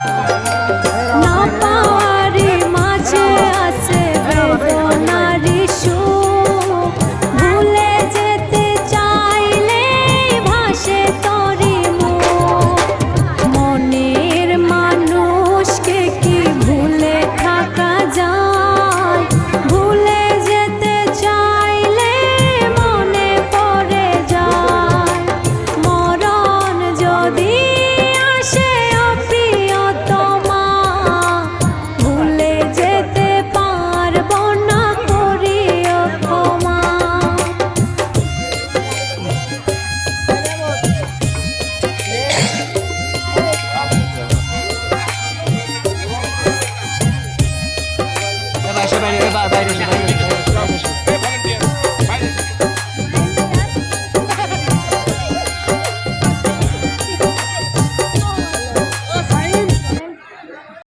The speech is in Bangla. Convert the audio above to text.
না পাওয়ারি মাঝে আছে বেদনারি সুখ, ভুলে যেতে চাইলে ভাসে তোরি মুখ। মনের মানুষকে কি ভুলে থাকা যায়? ভুলে যেতে চাইলে মনে পড়ে যায়। মরণ যদি আসে অপ্রিয়তমা, ভুলে যেতে পারবো না, করিও ক্ষমা। বাইরে বাইরে বাইরে